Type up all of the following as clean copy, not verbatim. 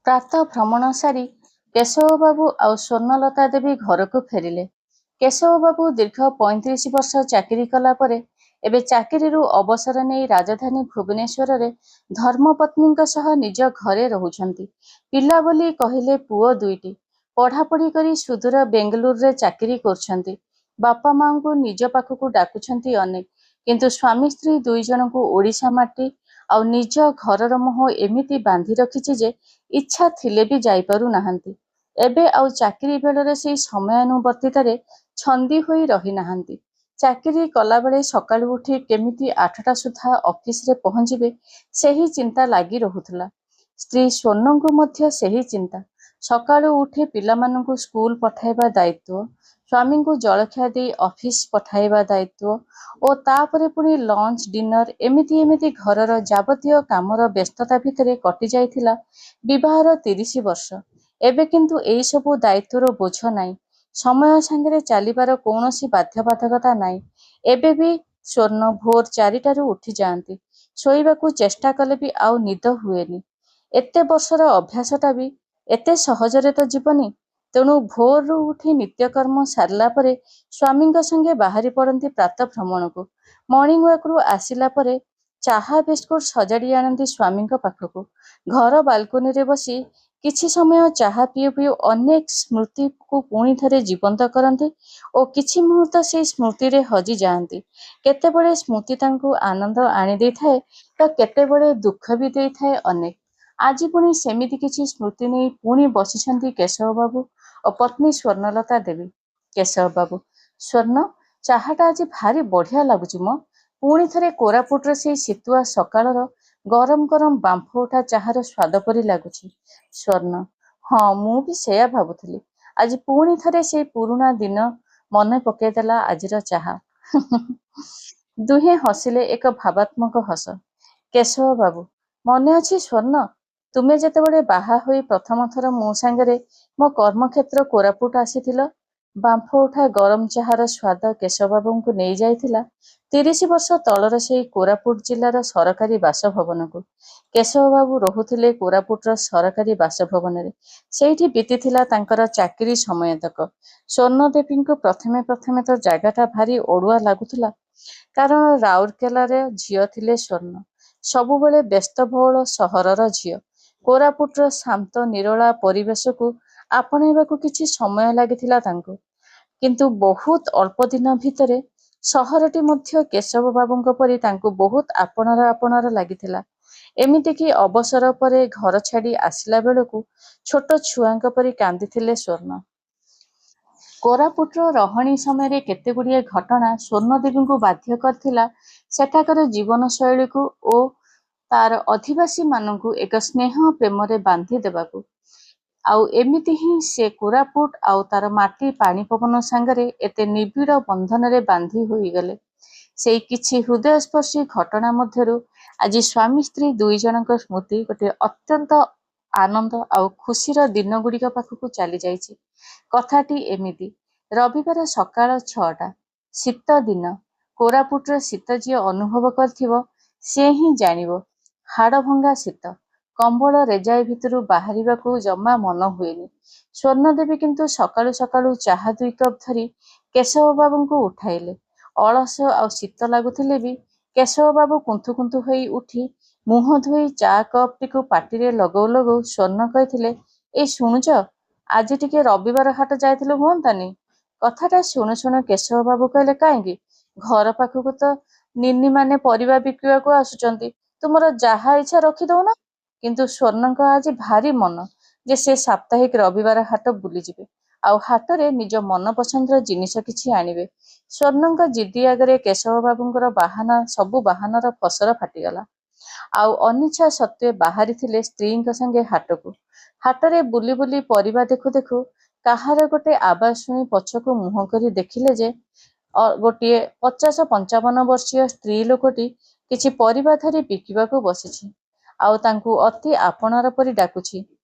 ପ୍ରାତଃ ଭ୍ରମଣ ସାରି କେଶବବାବୁ ଆଉ ସ୍ୱର୍ଣ୍ଣଲତା ଦେବୀ ଘରକୁ ଫେରିଲେ। କେଶବବାବୁ ଦୀର୍ଘ 35 ବର୍ଷ ଚାକିରି କଲା ପରେ ଏବେ ଚାକିରିରୁ ଅବସର ନେଇ ରାଜଧାନୀ ଭୁବନେଶ୍ୱରରେ ଧର୍ମପତ୍ନୀଙ୍କ ସହ ନିଜ ଘରେ ରହୁଛନ୍ତି। ପିଲା ବୋଲି କହିଲେ ପୁଅ ଦୁଇଟି। ପଢ଼ାପଢ଼ି କରି ସୁଦୂର ବେଙ୍ଗାଲୁରୁରେ ଚାକିରି କରୁଛନ୍ତି। ବାପା ମାଆଙ୍କୁ ନିଜ ପାଖକୁ ଡାକୁଛନ୍ତି ଅନେକ, କିନ୍ତୁ ସ୍ୱାମୀ ସ୍ତ୍ରୀ ଦୁଇ ଜଣଙ୍କୁ ଓଡ଼ିଶା ମାଟି ଆଉ ନିଜ ଘରର ମୋହ ଏମିତି ବାନ୍ଧି ରଖିଛି ଯେ ଇଚ୍ଛା ଥିଲେ ବି ଯାଇପାରୁନାହାନ୍ତି। ଏବେ ଆଉ ଚାକିରି ବେଳରେ ସେଇ ସମୟାନୁବର୍ତ୍ତିତାରେ ଛନ୍ଦି ହୋଇ ରହିନାହାନ୍ତି। ଚାକିରି କଲାବେଳେ ସକାଳୁ ଉଠି କେମିତି 8ଟା ସୁଦ୍ଧା ଅଫିସରେ ପହଞ୍ଚିବେ ସେହି ଚିନ୍ତା ଲାଗି ରହୁଥିଲା। ସ୍ତ୍ରୀ ସ୍ୱର୍ଣ୍ଣଙ୍କୁ ମଧ୍ୟ ସେହି ଚିନ୍ତା। ସକାଳୁ ଉଠି ପିଲାମାନଙ୍କୁ ସ୍କୁଲ ପଠାଇବା ଦାୟିତ୍ୱ, ସ୍ୱାମୀଙ୍କୁ ଜଳଖିଆ ଦେଇ ଅଫିସ ପଠାଇବା ଦାୟିତ୍ୱ ଓ ତାପରେ ପୁଣି ଲଞ୍ଚ ଡିନର ଏମିତି ଘରର ଯାବତୀୟ କାମର ବ୍ୟସ୍ତତା ଭିତରେ କଟି ଯାଇଥିଲା ବିବାହର 30 ବର୍ଷ। ଏବେ କିନ୍ତୁ ଏଇସବୁ ଦାୟିତ୍ୱର ବୋଝ ନାହିଁ। ସମୟ ସାଙ୍ଗରେ ଚାଲିବାର କୌଣସି ବାଧ୍ୟବାଧକତା ନାହିଁ। ଏବେ ବି ସ୍ୱର୍ଣ୍ଣ ଭୋର 4ଟାରୁ ଉଠି ଯାଆନ୍ତି। ଶୋଇବାକୁ ଚେଷ୍ଟା କଲେ ବି ଆଉ ନିଦ ହୁଏନି। ଏତେ ବର୍ଷର ଅଭ୍ୟାସଟା ବି ଏତେ ସହଜରେ ତ ଯିବନି। ତେଣୁ ଭୋରରୁ ଉଠି ନିତ୍ୟକର୍ମ ସାରିଲା ପରେ ସ୍ୱାମୀଙ୍କ ସଙ୍ଗେ ବାହାରି ପଡ଼ନ୍ତି ପ୍ରାତଃ ଭ୍ରମଣକୁ। ମର୍ଣ୍ଣିଂ ୱାକ୍ରୁ ଆସିଲା ପରେ ଚାହା ବିସ୍କୁଟ ସଜାଡ଼ି ଆଣନ୍ତି ସ୍ୱାମୀଙ୍କ ପାଖକୁ। ଘର ବାଲକୋନିରେ ବସି କିଛି ସମୟ ଚାହା ପିଉ ପିଉ ଅନେକ ସ୍ମୃତିକୁ ପୁଣି ଥରେ ଜୀବନ୍ତ କରନ୍ତି ଓ କିଛି ମୁହୂର୍ତ୍ତ ସେଇ ସ୍ମୃତିରେ ହଜି ଯାଆନ୍ତି। କେତେବେଳେ ସ୍ମୃତି ତାଙ୍କୁ ଆନନ୍ଦ ଆଣି ଦେଇଥାଏ ତ କେତେବେଳେ ଦୁଃଖ ବି ଦେଇଥାଏ ଅନେକ। ଆଜି ପୁଣି ସେମିତି କିଛି ସ୍ମୃତି ନେଇ ପୁଣି ବସିଛନ୍ତି କେଶବବାବୁ ଓ ପତ୍ନୀ ସ୍ୱର୍ଣ୍ଣଲତା ଦେବୀ। କେଶବବାବୁ: ସ୍ୱର୍ଣ୍ଣ, ଚାହାଟା ଆଜି ଭାରି ବଢ଼ିଆ ଲାଗୁଛି ମ। ପୁଣି ଥରେ କୋରାପୁଟର ସେଇ ଶୀତୁଆ ସକାଳର ଗରମ ଗରମ ବାମ୍ଫ ଉଠା ଚାହାର ସ୍ୱାଦ ପରି ଲାଗୁଛି। ସ୍ୱର୍ଣ୍ଣ: ହଁ, ମୁଁ ବି ସେୟା ଭାବୁଥିଲି। ଆଜି ପୁଣି ଥରେ ସେଇ ପୁରୁଣା ଦିନ ମନେ ପକେଇଦେଲା ଆଜିର ଚାହା। ଦୁହେଁ ହସିଲେ ଏକ ଭାବାତ୍ମକ ହସ। କେଶବବାବୁ: ମନେ ଅଛି ସ୍ୱର୍ଣ୍ଣ, ତୁମେ ଯେତେବେଳେ ବାହା ହୋଇ ପ୍ରଥମ ଥର ମୋ ସାଙ୍ଗରେ ମୋ କର୍ମକ୍ଷେତ୍ର କୋରାପୁଟ ଆସିଥିଲ? ବାମ୍ଫ ଉଠା ଗରମ ଚାହାର ସ୍ୱାଦ କେଶବବାବୁଙ୍କୁ ନେଇ ଯାଇଥିଲା 30 ବର୍ଷ ତଳର ସେଇ କୋରାପୁଟ ଜିଲ୍ଲାର ସରକାରୀ ବାସଭବନକୁ। କେଶବବାବୁ ରହୁଥିଲେ କୋରାପୁଟର ସରକାରୀ ବାସଭବନରେ। ସେଇଠି ବିତିଥିଲା ତାଙ୍କର ଚାକିରି ସମୟତକ। ସ୍ୱର୍ଣ୍ଣଦେବୀଙ୍କୁ ପ୍ରଥମେ ତ ଜାଗାଟା ଭାରି ଅଡ଼ୁଆ ଲାଗୁଥିଲା। କାରଣ ରାଉରକେଲାର ଝିଅ ଥିଲେ ସ୍ୱର୍ଣ୍ଣ। ସବୁବେଳେ ବ୍ୟସ୍ତବହୁଳ ସହରର ଝିଅ। କୋରାପୁଟର ଶାନ୍ତ ନିରୋଳା ପରିବେଶକୁ ଆପଣେଇବାକୁ କିଛି ସମୟ ଲାଗିଥିଲା ତାଙ୍କୁ। କିନ୍ତୁ ବହୁତ ଅଳ୍ପ ଦିନ ଭିତରେ ସହରଟି ମଧ୍ୟ କେଶବବାବୁଙ୍କ ପରି ତାଙ୍କୁ ବହୁତ ଆପଣାର ଲାଗିଥିଲା। ଏମିତିକି ଅବସର ପରେ ଘର ଛାଡ଼ି ଆସିଲା ବେଳକୁ ଛୋଟ ଛୁଆଙ୍କ ପରି କାନ୍ଦିଥିଲେ ସ୍ୱର୍ଣ୍ଣ। କୋରାପୁଟର ରହଣି ସମୟରେ କେତେଗୁଡ଼ିଏ ଘଟଣା ସ୍ୱର୍ଣ୍ଣଦେବୀଙ୍କୁ ବାଧ୍ୟ କରିଥିଲା ସେଠାକାର ଜୀବନଶୈଳୀକୁ ଓ ତାର ଅଧିବାସୀମାନଙ୍କୁ ଏକ ସ୍ନେହ ପ୍ରେମରେ ବାନ୍ଧି ଦେବାକୁ। ଆଉ ଏମିତି ହିଁ ସେ କୋରାପୁଟ ଆଉ ତାର ମାଟି ପାଣି ପବନ ସାଙ୍ଗରେ ଏତେ ନିବିଡ଼ ବନ୍ଧନରେ ବାନ୍ଧି ହୋଇଗଲେ। ସେଇ କିଛି ହୃଦୟସ୍ପର୍ଶୀ ଘଟଣା ମଧ୍ୟରୁ ଆଜି ସ୍ୱାମୀ ସ୍ତ୍ରୀ ଦୁଇ ଜଣଙ୍କ ସ୍ମୃତି ଗୋଟିଏ ଅତ୍ୟନ୍ତ ଆନନ୍ଦ ଆଉ ଖୁସିର ଦିନଗୁଡ଼ିକ ପାଖକୁ ଚାଲିଯାଇଛି। କଥାଟି ଏମିତି: ରବିବାର ସକାଳ 6ଟା, ଶୀତ ଦିନ। କୋରାପୁଟର ଶୀତ ଯିଏ ଅନୁଭବ କରିଥିବ ସେ ହିଁ ଜାଣିବ। ହାଡ଼ଭଙ୍ଗା ଶୀତ। କମ୍ବଳ ରେଜାଇ ଭିତରୁ ବାହାରିବାକୁ ଜମା ମନ ହୁଏନି। ସ୍ୱର୍ଣ୍ଣଦେବୀ କିନ୍ତୁ ସକାଳୁ ସକାଳୁ ଚାହା 2 କପ୍ ଧରି କେଶବବାବୁଙ୍କୁ ଉଠାଇଲେ। ଅଳସ ଆଉ ଶୀତ ଲାଗୁଥିଲେ ବି କେଶବବାବୁ କୁନ୍ଥୁ କୁନ୍ଥୁ ହୋଇ ଉଠି ମୁହଁ ଧୋଇ ଚା କପ୍ଟିକୁ ପାଟିରେ ଲଗଉ ଲଗଉ ସ୍ୱର୍ଣ୍ଣ କହିଥିଲେ, ଏଇ ଶୁଣୁଛ, ଆଜି ଟିକେ ରବିବାର ହାଟ ଯାଇଥିଲେ ହୁଅନ୍ତାନି? କଥାଟା ଶୁଣୁ ଶୁଣୁ କେଶବବାବୁ କହିଲେ, କାହିଁକି? ଘର ପାଖକୁ ତ ନିନିମାନେ ପରିବା ବିକିବାକୁ ଆସୁଛନ୍ତି, ତୁମର ଯାହା ଇଚ୍ଛା ରଖିଦଉନ। କିନ୍ତୁ ସ୍ୱର୍ଣ୍ଣଙ୍କ ଆଜି ଭାରି ମନ ଯେ ସେ ସାପ୍ତାହିକ ରବିବାର ହାଟ ବୁଲିଯିବେ ଆଉ ହାଟରେ ନିଜ ମନପସନ୍ଦର ଜିନିଷ କିଛି ଆଣିବେ। ସ୍ୱର୍ଣ୍ଣଙ୍କ ଜିଦି ଆଗରେ କେଶବବାବୁଙ୍କର ସବୁ ବାହାନାର ଫସର ଫାଟିଗଲା। ଆଉ ଅନିଚ୍ଛା ସତ୍ତ୍ୱେ ବାହାରିଥିଲେ ସ୍ତ୍ରୀଙ୍କ ସାଙ୍ଗେ ହାଟକୁ। ହାଟରେ ବୁଲି ବୁଲି ପରିବା ଦେଖୁ ଦେଖୁ କାହାର ଗୋଟେ ଆବାଜ ଶୁଣି ପଛକୁ ମୁହଁ କରି ଦେଖିଲେ ଯେ ଗୋଟିଏ 50-55 ବର୍ଷୀୟ ସ୍ତ୍ରୀ ଲୋକଟି କିଛି ପରିବା ଧରି ବିକିବାକୁ ବସିଛି। ଆଉ ତାଙ୍କୁ ଅତି ଆପଣାର ପରି ଡାକୁଛି,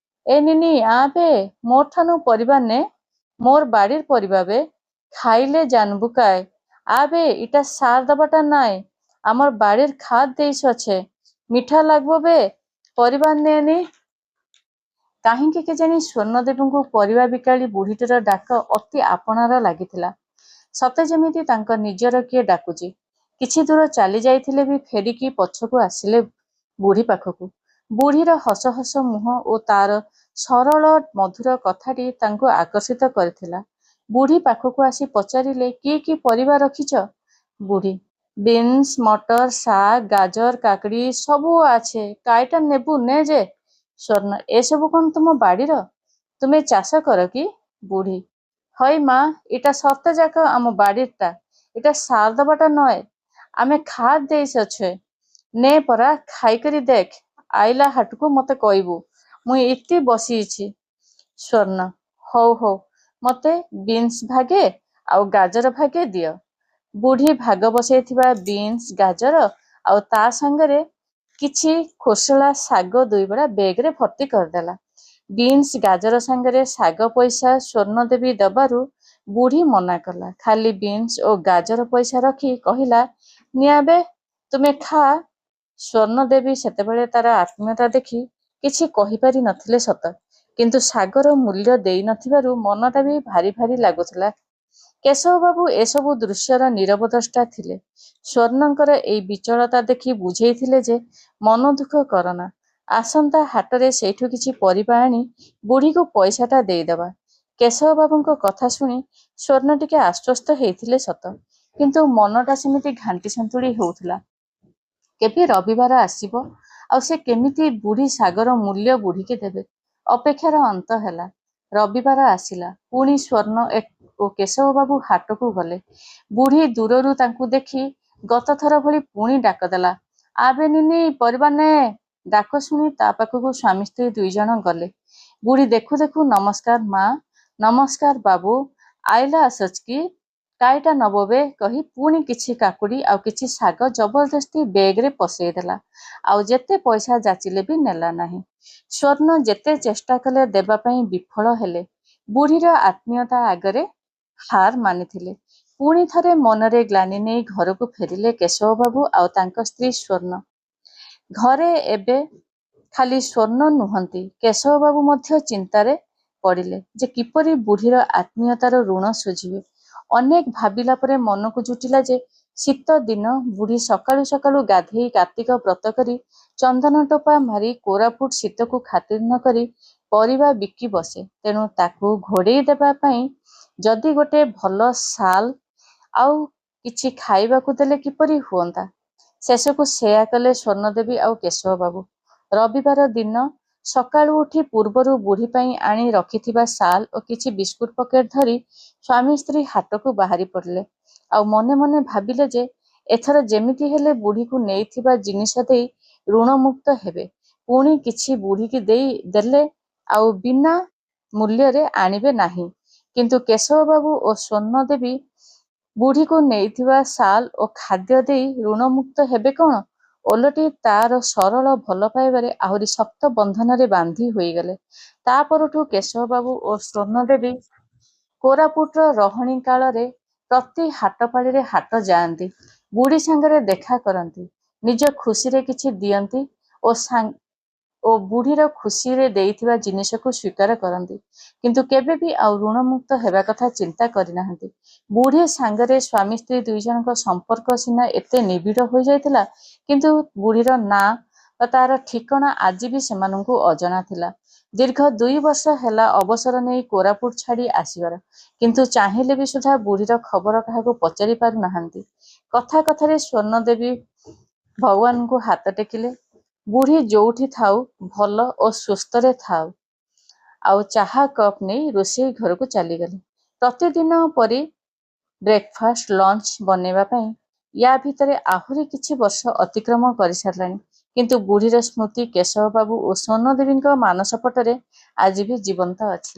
ଏ ନିନି ଆ ବେ, ମୋର୍ ଠାନୁ ପରିବା ନେ, ମୋର୍ ବାଡ଼ିର ପରିବା ବେ, ଖାଇଲେ জানবু কায়, আ বে, ইটা সার দেবাটা নাই, আমার বাড়ির খাদ দেইছ আছে, মিঠা লাগবো বে, পরিবার নে নি। କାହିଁକି କେଜାଣି ସ୍ୱର୍ଣ୍ଣଦେବୀଙ୍କୁ ପରିବା ବିକାଳି ବୁଢ଼ୀଟିର ଡାକ ଅତି ଆପଣାର ଲାଗିଥିଲା। ସତେ ଯେମିତି ତାଙ୍କ ନିଜର କିଏ ଡାକୁଛି। କିଛି ଦୂର ଚାଲି ଯାଇଥିଲେ ବି ଫେରିକି ପଛକୁ ଆସିଲେ ବୁଢ଼ୀ ପାଖକୁ। ବୁଢ଼ୀର ହସ ହସ ମୁହଁ ଓ ତାର ସରଳ ମଧୁର କଥାଟି ତାଙ୍କୁ ଆକର୍ଷିତ କରିଥିଲା। ବୁଢ଼ୀ ପାଖକୁ ଆସି ପଚାରିଲେ, କି ପରିବା ରଖିଛ? ବୁଢ଼ୀ, বিনস, মটর, শাক, গাজর, কাকড়ি ସବୁ আছে, কাইটা নেবু নে যে। ସ୍ୱର୍ଣ୍ଣ, ଏସବୁ କଣ ତୁମ ବାଡ଼ିର? ତୁମେ ଚାଷ কর কি? বুড়ি, হয় মা, এটা সত্য যাক ଆମ বাড়িরটা, এটা সার দবাটা নয়, ଆମେ ଖାଦ ଦେଇସଛେ। নে ପରା, ଖାଇକରି ଦେଖ, ଆଇଲା ହାଟକୁ ମତେ କହିବୁ। ମୁଇଁ ଇତି ବସିଛି। ସ୍ୱର୍ଣ୍ଣ, ହଉ ହଉ, ମତେ ବିନ୍ସ ଭାଗେ ଆଉ ଗାଜର ଭାଗେ ଦିଅ। ବୁଢ଼ୀ ଭାଗ ବସେଇଥିବା ବିନ୍ସ, ଗାଜର ଆଉ ତା ସାଙ୍ଗରେ କିଛି ଖୋସଳା ଶାଗ ଦୁଇବେଳା ବେଗରେ ଭର୍ତ୍ତି କରିଦେଲା। ବିନ୍ସ, ଗାଜର ସାଙ୍ଗରେ ଶାଗ ପଇସା ସ୍ୱର୍ଣ୍ଣଦେବୀ ଦେବାରୁ ବୁଢ଼ୀ ମନା କଲା। ଖାଲି ବିନ୍ସ ଓ ଗାଜର ପଇସା ରଖି କହିଲା, ନିଆବେ, ତୁମେ ଖା। ସ୍ୱର୍ଣ୍ଣଦେବୀ ସେତେବେଳେ ତାର ଆତ୍ମୀୟତା ଦେଖି କିଛି କହିପାରି ନଥିଲେ ସତ, କିନ୍ତୁ ଶାଗର ମୂଲ୍ୟ ଦେଇ ନଥିବାରୁ ମନଟା ବି ଭାରି ଭାରି ଲାଗୁଥିଲା। କେଶବବାବୁ ଏସବୁ ଦୃଶ୍ୟର ନିରବଦ୍ରଷ୍ଟା ଥିଲେ। ସ୍ୱର୍ଣ୍ଣଙ୍କର ଏଇ ବିଚଳତା ଦେଖି ବୁଝେଇଥିଲେ ଯେ, ମନ ଦୁଃଖ କରନା, ଆସନ୍ତା ହାଟରେ ସେଇଠୁ କିଛି ପରିବା ଆଣି ବୁଢ଼ୀକୁ ପଇସାଟା ଦେଇଦେବା। କେଶବବାବୁଙ୍କ କଥା ଶୁଣି ସ୍ୱର୍ଣ୍ଣ ଟିକେ ଆଶ୍ୱସ୍ତ ହେଇଥିଲେ ସତ, କିନ୍ତୁ ମନଟା ସେମିତି ଘାଣ୍ଟି ସନ୍ତୁଳି ହେଉଥିଲା। କେବେ ରବିବାର ଆସିବ ଆଉ ସେ କେମିତି ବୁଢ଼ୀ ଶାଗର ମୂଲ୍ୟ ବୁଢ଼ୀକି ଦେବେ? ଅପେକ୍ଷାର ଅନ୍ତ ହେଲା। ରବିବାର ଆସିଲା। ପୁଣି ସ୍ୱର୍ଣ୍ଣ ଓ କେଶବବାବୁ ହାଟକୁ ଗଲେ। ବୁଢ଼ୀ ଦୂରରୁ ତାଙ୍କୁ ଦେଖି ଗତଥର ଭଳି ପୁଣି ଡାକ ଦେଲା, ଆବେ ନିନି, ପରିବା ନେ। ଡାକ ଶୁଣି ତା ପାଖକୁ ସ୍ୱାମୀ ସ୍ତ୍ରୀ ଦୁଇଜଣ ଗଲେ। ବୁଢ଼ୀ ଦେଖୁ ଦେଖୁ, ନମସ୍କାର ମା। ନମସ୍କାର ବାବୁ, ଆଇଲା ଆସଚ କି? କାଇଟା ନବ ବେ? କହି ପୁଣି କିଛି କାକୁଡ଼ି ଆଉ କିଛି ଶାଗ ଜବରଦସ୍ତି ବେଗରେ ପଶେଇଦେଲା। ଆଉ ଯେତେ ପଇସା ଯାଚିଲେ ବି ନେଲା ନାହିଁ। ସ୍ୱର୍ଣ୍ଣ ଯେତେ ଚେଷ୍ଟା କଲେ ଦେବା ପାଇଁ ବିଫଳ ହେଲେ। ବୁଢ଼ୀର ଆତ୍ମୀୟତା ଆଗରେ ହାର ମାନିଥିଲେ। ପୁଣି ଥରେ ମନରେ ଗ୍ଲାନି ନେଇ ଘରକୁ ଫେରିଲେ କେଶବବାବୁ ଆଉ ତାଙ୍କ ସ୍ତ୍ରୀ ସ୍ୱର୍ଣ୍ଣ। ଘରେ ଏବେ ଖାଲି ସ୍ୱର୍ଣ୍ଣ ନୁହନ୍ତି, କେଶବବାବୁ ମଧ୍ୟ ଚିନ୍ତାରେ ପଡ଼ିଲେ ଯେ କିପରି ବୁଢ଼ୀର ଆତ୍ମୀୟତାର ଋଣ ଶୁଝିବେ। ଅନେକ ଭାବିଲା ପରେ ମନକୁ ଜୁଟିଲା ଯେ, ଶୀତ ଦିନ ବୁଢ଼ୀ ସକାଳୁ ସକାଳୁ ଗାଧେଇ କାର୍ତ୍ତିକ ବ୍ରତ କରି ଚନ୍ଦନ ଟୋପା ମାରି କୋରାପୁଟ ଶୀତକୁ ଖାତିର ନ କରି ପରିବା ବିକି ବସେ। ତେଣୁ ତାକୁ ଘୋଡ଼େଇ ଦେବା ପାଇଁ ଯଦି ଗୋଟେ ଭଲ ଶାଲ ଆଉ କିଛି ଖାଇବାକୁ ଦେଲେ କିପରି ହୁଅନ୍ତା? ଶେଷକୁ ସେୟା କଲେ ସ୍ୱର୍ଣ୍ଣଦେବୀ ଆଉ କେଶବବାବୁ। ରବିବାର ଦିନ ସକାଳୁ ଉଠି ପୂର୍ବରୁ ବୁଢ଼ୀ ପାଇଁ ଆଣି ରଖିଥିବା ଶାଲ ଓ କିଛି ବିସ୍କୁଟ ପକେଟ ଧରି ସ୍ୱାମୀ ସ୍ତ୍ରୀ ହାଟକୁ ବାହାରି ପଡ଼ିଲେ। ଆଉ ମନେ ମନେ ଭାବିଲେ ଯେ, ଏଥର ଯେମିତି ହେଲେ ବୁଢ଼ୀକୁ ନେଇଥିବା ଜିନିଷ ଦେଇ ଋଣମୁକ୍ତ ହେବେ। ପୁଣି କିଛି ବୁଢ଼ୀକି ଦେଲେ ଆଉ ବିନା ମୂଲ୍ୟରେ ଆଣିବେ ନାହିଁ। କିନ୍ତୁ କେଶବବାବୁ ଓ ସ୍ୱର୍ଣ୍ଣଦେବୀ ବୁଢ଼ୀକୁ ନେଇଥିବା ଶାଲ ଓ ଖାଦ୍ୟ ଦେଇ ଋଣମୁକ୍ତ ହେବେ କଣ, ଓଲଟି ତାର ସରଳ ଭଲ ପାଇବାରେ ଆହୁରି ଶକ୍ତ ବନ୍ଧନରେ ବାନ୍ଧି ହୋଇଗଲେ। ତା ପରଠୁ କେଶବବାବୁ ଓ ସ୍ୱର୍ଣ୍ଣଦେବୀ କୋରାପୁଟର ରହଣି କାଳରେ ପ୍ରତି ହାଟପାଳିରେ ହାଟ ଯାଆନ୍ତି, ବୁଢ଼ୀ ସାଙ୍ଗରେ ଦେଖା କରନ୍ତି, ନିଜ ଖୁସିରେ କିଛି ଦିଅନ୍ତି ଓ ବୁଢ଼ୀର ଖୁସିରେ ଦେଇଥିବା ଜିନିଷକୁ ସ୍ୱୀକାର କରନ୍ତି। କିନ୍ତୁ କେବେ ବି ଆଉ ଋଣମୁକ୍ତ ହେବା କଥା ଚିନ୍ତା କରିନାହାନ୍ତି। ବୁଢ଼ୀ ସାଙ୍ଗରେ ସ୍ୱାମୀ ସ୍ତ୍ରୀ ଦୁଇଜଣଙ୍କ ସମ୍ପର୍କ ସିନା ଏତେ ନିବିଡ଼ ହୋଇଯାଇଥିଲା, କିନ୍ତୁ ବୁଢ଼ୀର ନାଁ ବା ତାର ଠିକଣା ଆଜି ବି ସେମାନଙ୍କୁ ଅଜଣା ଥିଲା। ଦୀର୍ଘ 2 ବର୍ଷ ହେଲା ଅବସର ନେଇ କୋରାପୁଟ ଛାଡ଼ି ଆସିବାର, କିନ୍ତୁ ଚାହିଁଲେ ବି ସୁଦ୍ଧା ବୁଢ଼ୀର ଖବର କାହାକୁ ପଚାରି ପାରୁନାହାନ୍ତି। କଥା କଥାରେ ସ୍ୱର୍ଣ୍ଣଦେବୀ ଭଗବାନଙ୍କୁ ହାତ ଟେକିଲେ, ବୁଢ଼ୀ ଯୋଉଠି ଥାଉ ଭଲ ଓ ସୁସ୍ଥରେ ଥାଉ। ଆଉ ଚାହା କପ୍ ନେଇ ରୋଷେଇ ଘରକୁ ଚାଲିଗଲେ। ପ୍ରତିଦିନ ପରି ବ୍ରେକଫାଷ୍ଟ, ଲଞ୍ଚ ବନେଇବା ପାଇଁ ୟା ଭିତରେ ଆହୁରି କିଛି ବର୍ଷ ଅତିକ୍ରମ କରିସାରିଲାଣି, କିନ୍ତୁ ବୁଢ଼ୀର ସ୍ମୃତି କେଶବବାବୁ ଓ ସ୍ୱର୍ଣ୍ଣଦେବୀଙ୍କ ମାନସପଟରେ ଆଜି ବି ଜୀବନ୍ତ ଅଛି।